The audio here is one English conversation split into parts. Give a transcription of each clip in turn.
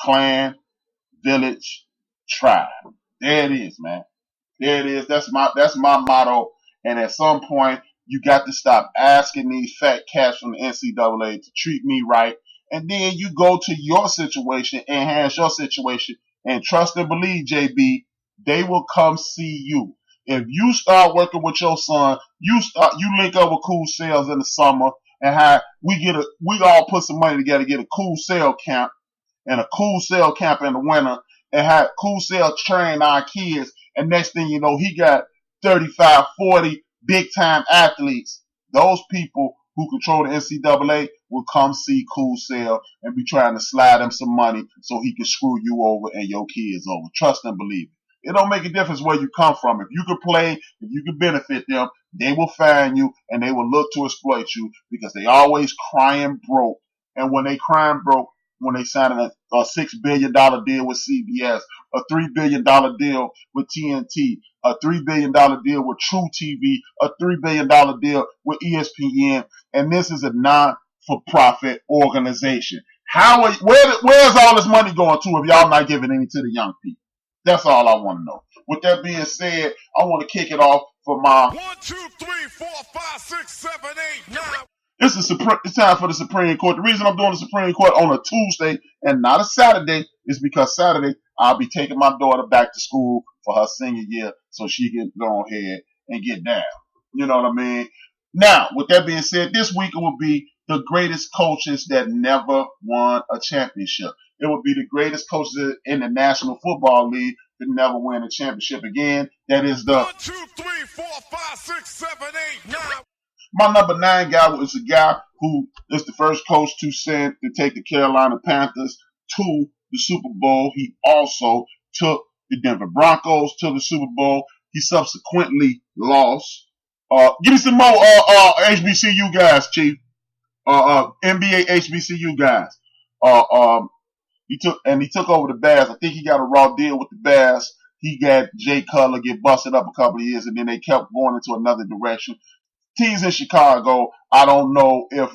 clan, village, tribe. There it is, man. There it is. That's my motto. And at some point, you got to stop asking these fat cats from the NCAA to treat me right. And then you go to your situation, enhance your situation, and trust and believe, JB, they will come see you. If you start working with your son, you link up with Cool Sales in the summer, and we all put some money together, get a Cool Sale camp and a Cool Sale camp in the winter, and have Cool Sale train our kids. And next thing you know, he got 35, 40 big time athletes. Those people who control the NCAA will come see Cool Sale and be trying to slide him some money so he can screw you over and your kids over. Trust and believe it. It don't make a difference where you come from. If you can play, if you can benefit them, they will find you and they will look to exploit you because they always crying broke. And when they crying broke, when they sign a $6 billion deal with CBS, a $3 billion deal with TNT, a $3 billion deal with True TV, a $3 billion deal with ESPN, and this is a non-for-profit organization. Where's all this money going to if y'all not giving any to the young people? That's all I want to know. With that being said, I want to kick it off for my 1, 2, 3, 4, 5, 6, 7, 8, 9. It's time for the Supreme Court. The reason I'm doing the Supreme Court on a Tuesday and not a Saturday is because Saturday I'll be taking my daughter back to school for her senior year so she can go ahead and get down. You know what I mean? Now, with that being said, this week it will be the greatest coaches that never won a championship. It will be the greatest coaches in the National Football League that never win a championship again. That is the 1, 2, 3, 4, 5, 6, 7, 8, 9. My number 9 guy was a guy who is the first coach to take the Carolina Panthers to the Super Bowl. He also took the Denver Broncos to the Super Bowl. He subsequently lost. Give me some more HBCU guys, Chief. NBA HBCU guys. He took over the Bears. I think he got a raw deal with the Bears. He got Jay Cutler get busted up a couple of years, and then they kept going into another direction. Teams in Chicago, I don't know if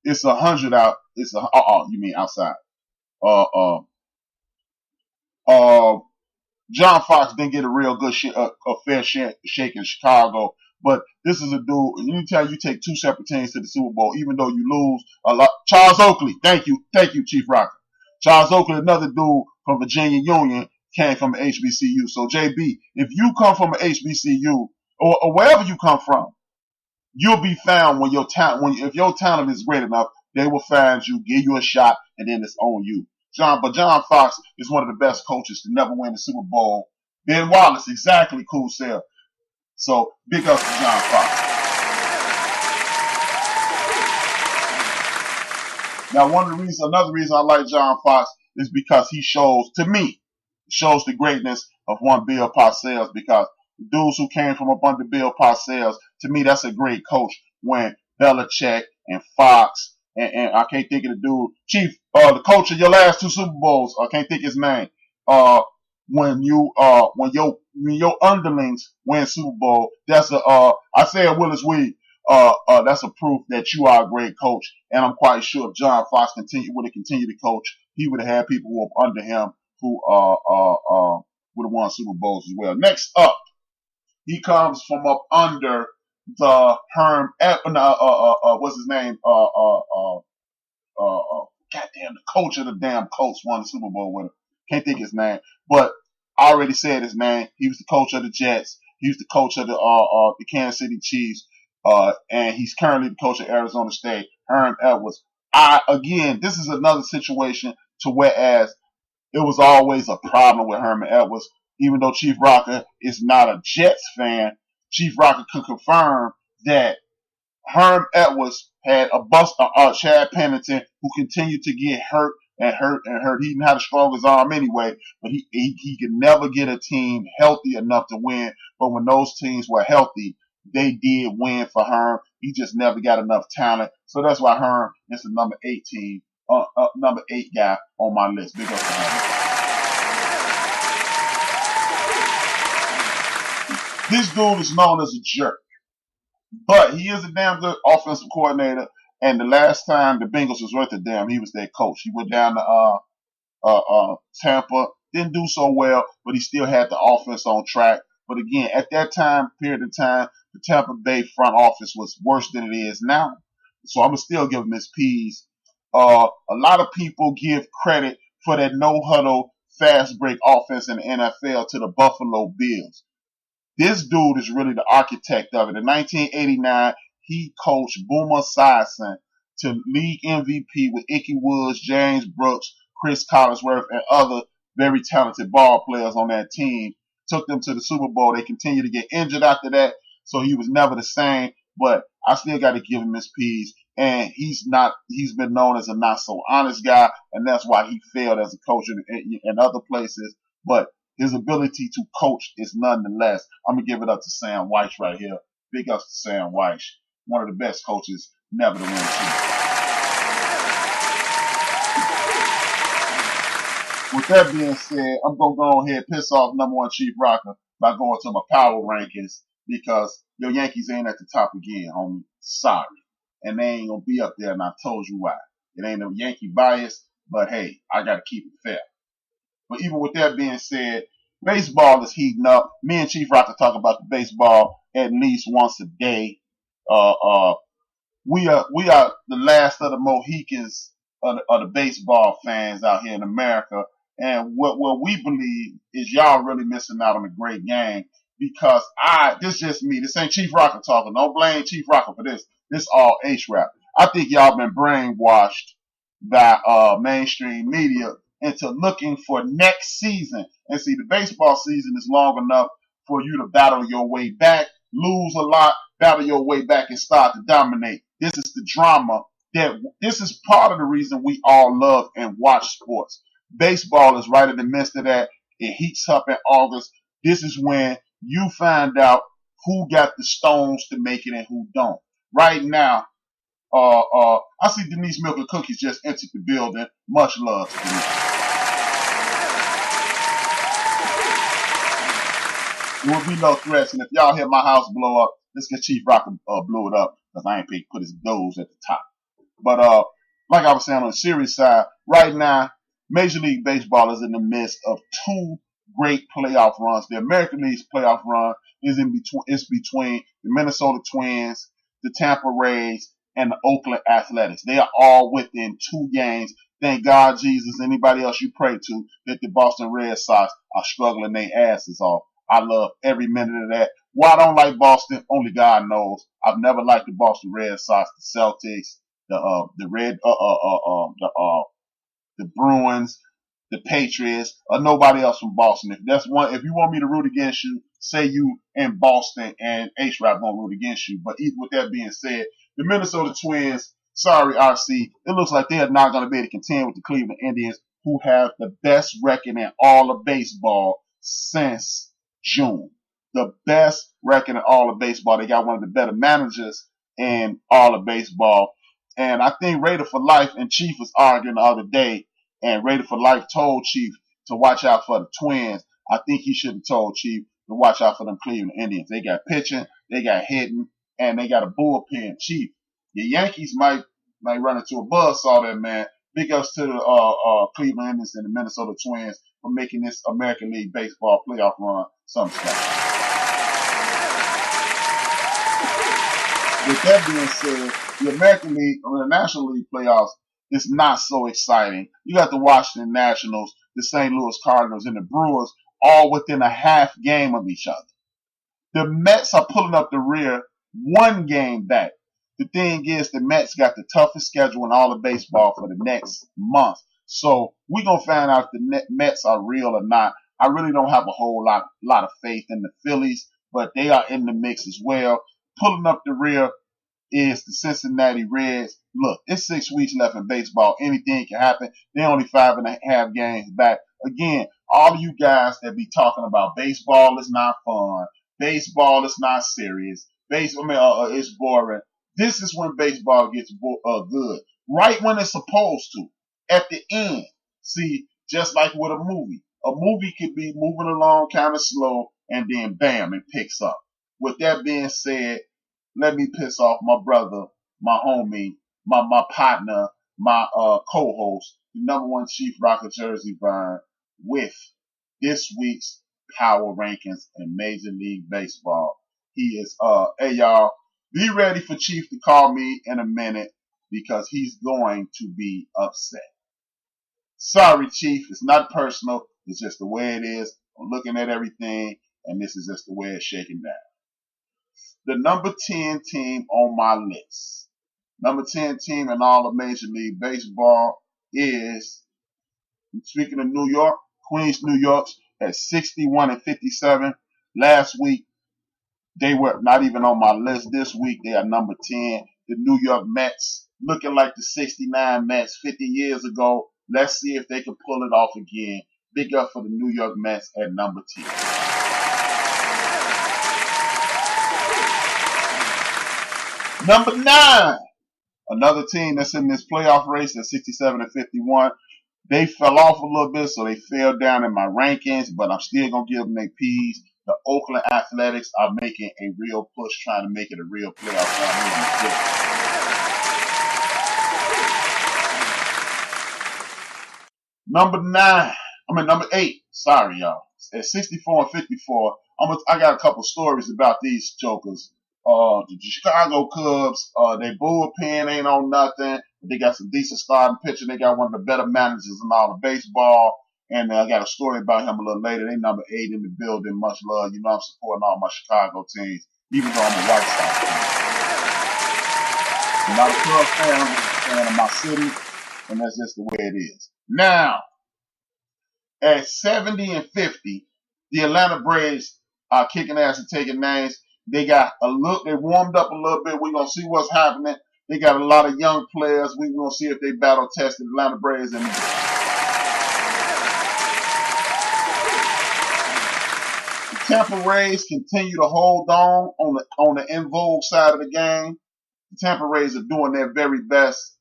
it's 100 out. It's you mean outside? John Fox didn't get a real good a fair shake in Chicago, but this is a dude. Anytime you take two separate teams to the Super Bowl, even though you lose a lot. Charles Oakley, thank you, Chief Rocker. Charles Oakley, another dude from Virginia Union, came from an HBCU. So JB, if you come from an HBCU or wherever you come from, you'll be found when if your talent is great enough, they will find you, give you a shot, and then it's on you. John Fox is one of the best coaches to never win the Super Bowl. Ben Wallace, exactly, Cool Sale. So big up to John Fox. Now, another reason I like John Fox is because he shows the greatness of one Bill Parcells, because the dudes who came from up under Bill Parcells, to me, that's a great coach. When Belichick and Fox and I can't think of the dude, Chief, the coach of your last 2 Super Bowls, I can't think his name. When your underlings win Super Bowl, that's Isaiah Willis Weed. That's a proof that you are a great coach. And I'm quite sure if John Fox would have continued to coach, he would have had people who were under him who would have won Super Bowls as well. Next up, he comes from up under the what's his name? Goddamn, the coach of the damn Colts won the Super Bowl with him. Can't think his name, but I already said his name. He was the coach of the Jets. He was the coach of the Kansas City Chiefs. And he's currently the coach of Arizona State, Herm Edwards. This is another situation to whereas it was always a problem with Herman Edwards, even though Chief Rocker is not a Jets fan. Chief Rocker could confirm that Herm Edwards had a bust, Chad Pennington, who continued to get hurt. He didn't have the strongest arm anyway, but he could never get a team healthy enough to win. But when those teams were healthy, they did win for Herm. He just never got enough talent. So that's why Herm is the number 8 guy on my list. Big up to Herm. This dude is known as a jerk, but he is a damn good offensive coordinator. And the last time the Bengals was worth a damn, he was their coach. He went down to Tampa didn't do so well, but he still had the offense on track. But again, at that period of time, the Tampa Bay front office was worse than it is now. So I'm gonna still give him his P's. A lot of people give credit for that no huddle fast break offense in the NFL to the Buffalo Bills. This dude is really the architect of it. In 1989, he coached Boomer Esiason to league MVP with Ickey Woods, James Brooks, Chris Collinsworth, and other very talented ball players on that team. Took them to the Super Bowl. They continued to get injured after that, so he was never the same. But I still got to give him his P's. And he's been known as a not so honest guy, and that's why he failed as a coach in other places. But his ability to coach is nonetheless. I'm going to give it up to Sam Wyche right here. Big ups to Sam Wyche. One of the best coaches never to win a season. With that being said, I'm going to go ahead and piss off number one Chief Rocker by going to my power rankings because your Yankees ain't at the top again, homie. Sorry. And they ain't going to be up there, and I told you why. It ain't no Yankee bias, but hey, I got to keep it fair. But even with that being said, baseball is heating up. Me and Chief Rocker talk about the baseball at least once a day. We are the last of the Mohicans of the baseball fans out here in America. And what we believe is y'all really missing out on a great game because this just me. This ain't Chief Rocker talking. Don't blame Chief Rocker for this. This all HRapB. I think y'all been brainwashed by mainstream media into looking for next season. And see, the baseball season is long enough for you to battle your way back, lose a lot, battle your way back, and start to dominate. This is the drama this is part of the reason we all love and watch sports. Baseball is right in the midst of that. It heats up in August. This is when you find out who got the stones to make it and who don't. Right now, I see Denise Milk and Cookies just entered the building. Much love to Denise. There will be no threats, and if y'all hear my house blow up, let's get Chief Rocker blew it up because I ain't put his doors at the top. But like I was saying on the serious side, right now, Major League Baseball is in the midst of two great playoff runs. The American League's playoff run is between the Minnesota Twins, the Tampa Rays, and the Oakland Athletics. They are all within 2 games. Thank God, Jesus, anybody else you pray to, that the Boston Red Sox are struggling their asses off. I love every minute of that. Why I don't like Boston, only God knows. I've never liked the Boston Red Sox, the Celtics, the Bruins, the Patriots, or nobody else from Boston. If you want me to root against you, say you in Boston and HRapB won't root against you. But even with that being said, the Minnesota Twins, sorry RC, it looks like they are not going to be able to contend with the Cleveland Indians, who have the best record in all of baseball since June. The best record in all of baseball. They got one of the better managers in all of baseball. And I think Raider for Life and Chief was arguing the other day, and Raider for Life told Chief to watch out for the Twins. I think he should have told Chief to watch out for them Cleveland Indians. They got pitching, they got hitting, and they got a bullpen. Chief, the Yankees might run into a buzzsaw there, man. Big ups to the Cleveland Indians and the Minnesota Twins for making this American League Baseball playoff run something special. With that being said, the American League or the National League playoffs is not so exciting. You got the Washington Nationals, the St. Louis Cardinals, and the Brewers all within a half game of each other. The Mets are pulling up the rear 1 game back. The thing is, the Mets got the toughest schedule in all of baseball for the next month. So we're going to find out if the Mets are real or not. I really don't have a whole lot of faith in the Phillies, but they are in the mix as well. Pulling up the rear is the Cincinnati Reds. Look, it's 6 weeks left in baseball. Anything can happen. They're only 5.5 games back. Again, all of you guys that be talking about baseball is not fun. Baseball is not serious. It's boring. This is when baseball gets good. Right when it's supposed to. At the end. See, just like with a movie. A movie could be moving along kind of slow and then bam, it picks up. With that being said, let me piss off my brother, my homie, my partner, my co-host, the number one Chief Rocker jersey burn with this week's power rankings in Major League Baseball. He is, hey y'all, be ready for Chief to call me in a minute because he's going to be upset. Sorry, Chief, it's not personal. It's just the way it is. I'm looking at everything, and this is just the way it's shaking down. The number 10 team on my list, number 10 team in all of Major League Baseball is, speaking of New York, Queens, New York's at 61-57. Last week, they were not even on my list. This week, they are number 10. The New York Mets, looking like the 69 Mets 50 years ago. Let's see if they can pull it off again. Big up for the New York Mets at number 10. Number 9, another team that's in this playoff race at 67-51. They fell off a little bit, so they fell down in my rankings, but I'm still going to give them their P's. The Oakland Athletics are making a real push, trying to make it a real playoff run. Number 8. Sorry, y'all. At 64-54, I got a couple stories about these jokers. The Chicago Cubs, their bullpen ain't on nothing. They got some decent starting pitching. They got one of the better managers in all of baseball. And I got a story about him a little later. They number 8 in the building. Much love. You know I'm supporting all my Chicago teams, even though I'm a White Sox fan. I'm not a Cubs fan. I'm just a fan of my city. And that's just the way it is. Now, at 70-50, the Atlanta Braves are kicking ass and taking names. They warmed up a little bit. We're going to see what's happening. They got a lot of young players. We're going to see if they battle test the Atlanta Braves. And the Tampa Rays continue to hold on the in vogue side of the game. The Tampa Rays are doing their very best.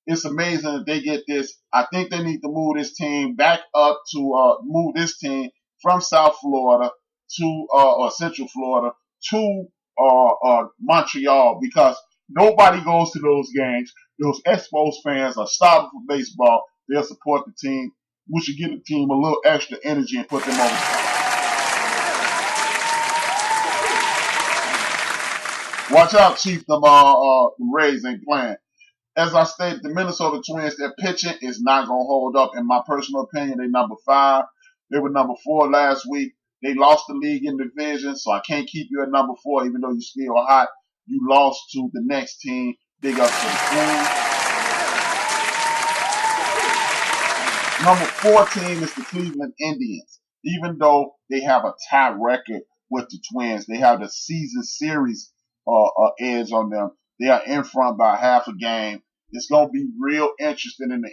It's amazing that they get this. I think they need to move this team back up to move this team from South Florida to or Central Florida to Montreal, because nobody goes to those games. Those Expos fans are starving for baseball. They'll support the team. We should give the team a little extra energy and put them over the top. Watch out, Chief. The Rays ain't playing. As I stated, the Minnesota Twins, their pitching is not going to hold up. In my personal opinion, they're number 5. They were number 4 last week. They lost the league in division, so I can't keep you at number 4, even though you're still hot. You lost to the next team. Big up to the Twins. Number 14 is the Cleveland Indians. Even though they have a tie record with the Twins, they have the season series edge on them. They are in front by half a game. It's going to be real interesting in the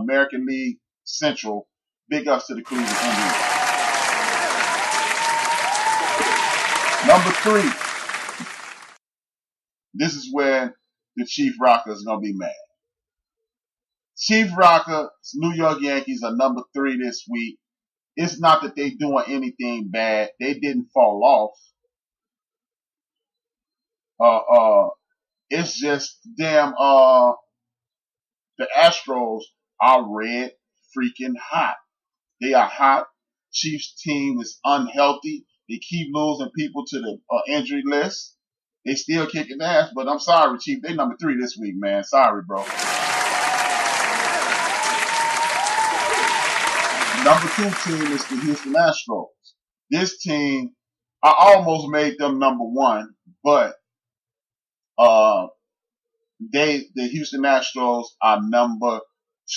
American League Central. Big ups to the Cleveland Indians. Number 3. This is where the Chief Rocker is going to be mad. Chief Rocker, New York Yankees are number 3 this week. It's not that they're doing anything bad. They didn't fall off. It's just them, the Astros are red freaking hot. They are hot. Chiefs team is unhealthy. They keep losing people to the injury list. They still kicking ass, but I'm sorry, Chief. They number 3 this week, man. Sorry, bro. Number 2 team is the Houston Astros. This team, I almost made them number 1, but the Houston Astros are number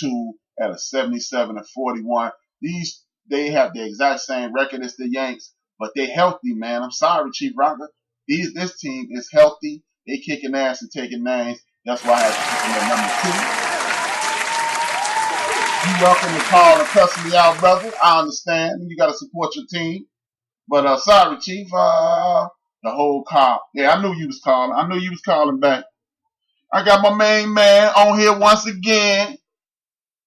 2 at a 77-41. They have the exact same record as the Yanks, but they're healthy, man. I'm sorry, Chief Rocker. This team is healthy. They kicking ass and taking names. That's why I had to put them at number 2. You welcome to call and cuss me out, brother. I understand. You got to support your team. But sorry, Chief. The whole call. Yeah, I knew you was calling. I knew you was calling back. I got my main man on here once again.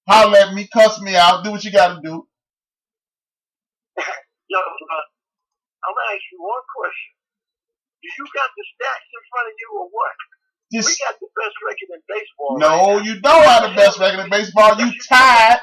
Holler at me, cuss me out, do what you got to do. Yo, I'm going to ask you one question. Do you got the stats in front of you or what? This, we got the best record in baseball. no, right now. you don't have the best record in baseball. You tied.